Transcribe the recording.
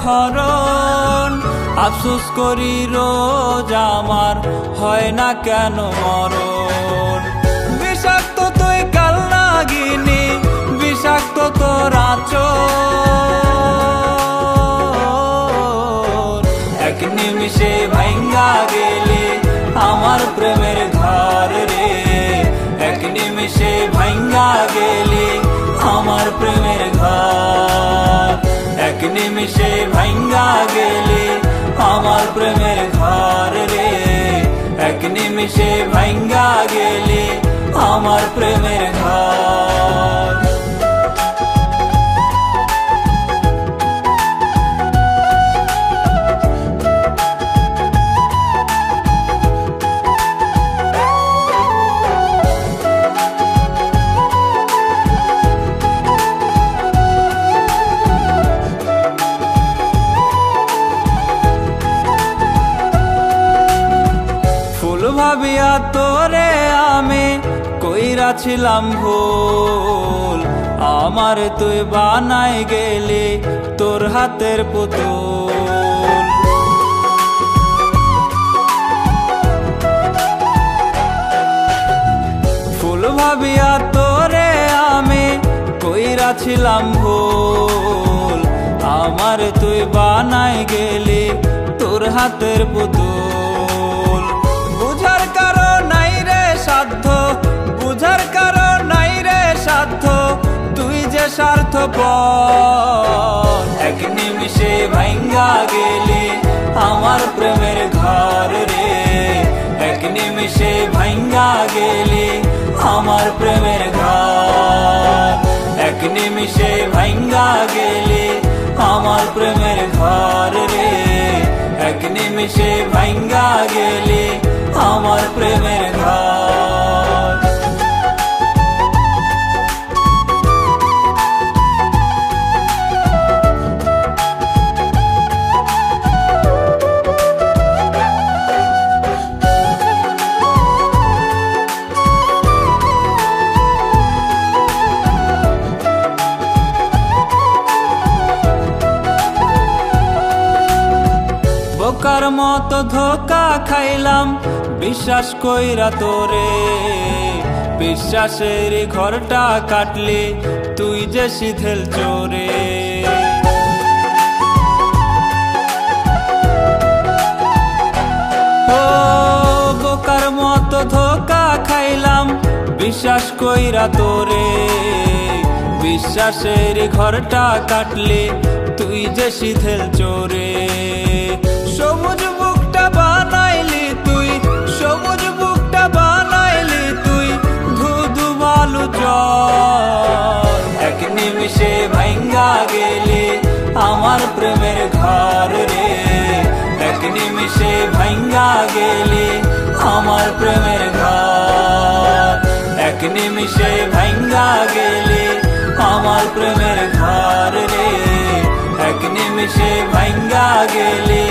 হরণ। আফসোস করি রোজ আমার হয় না কেন মরণ। বিষাক্ত তুই কাল নাগিনি, বিষাক্ত তোর আচর। এক নিমিষে ভাঙ্গা গেলি আমার প্রেমের ঘর রে, এক নিমিষে ভাঙ্গা গেলি আমার প্রেমের ঘর। এক নিমিষে ভাঙ্গা গেলি আমার প্রেমের ঘর রে, এক নিমিষে ভাঙ্গা গেলি আমার প্রেমের ঘর। ভাবিয়া তোরে আমি কইরাছিলাম ভুল, আমার তুই বানাই গেলি তোর হাতের পুতুল। ফুল ভাবিয়া তোরে আমি কইরাছিলাম ভুল, আমার তুই বানাই গেলি তোর হাতের পুতুল। বুঝার কারণ নাই রে সাধ্য, বুঝার কারণ নাই রে সাধ্য, তুই যে স্বার্থপর। এক নিমিষে ভাঙ্গা গেলি আমার প্রেমের ঘর রে, এক নিমিষে ভাঙ্গা গেলি আমার প্রেমের ঘর। এক নিমিষে ভাঙ্গা গেলি আমার প্রেমের ঘর রে, এক নিমিষে ভাঙ্গা গেলি আমার প্রেমের ঘর। বোকার মতো ধোকা খাইলাম বিশ্বাস কইরা তোরে, বিশ্বাসের ঘরটা কাটলি তুই যে সিধেল চোরে। ও বোকার মতো ধোকা খাইলাম বিশ্বাস কইরা তোরে, বিশ্বাসের ঘরটা কাটলি তুই যে সিধেল চোরে। সবুজ বুকটা বানাইলি তুই, সবুজ বুকটা বানাইলি তুই ধুধু বালু জল। এক নিমিষে ভাঙ্গা গেলি আমার প্রেমের ঘর রে, এক নিমিষে ভাঙ্গা গেলি আমার প্রেমের ঘর। এক নিমিষে ভাঙ্গা গেলি আমার প্রেমের ঘর রে, এক নিমিষে ভাঙ্গা গেলি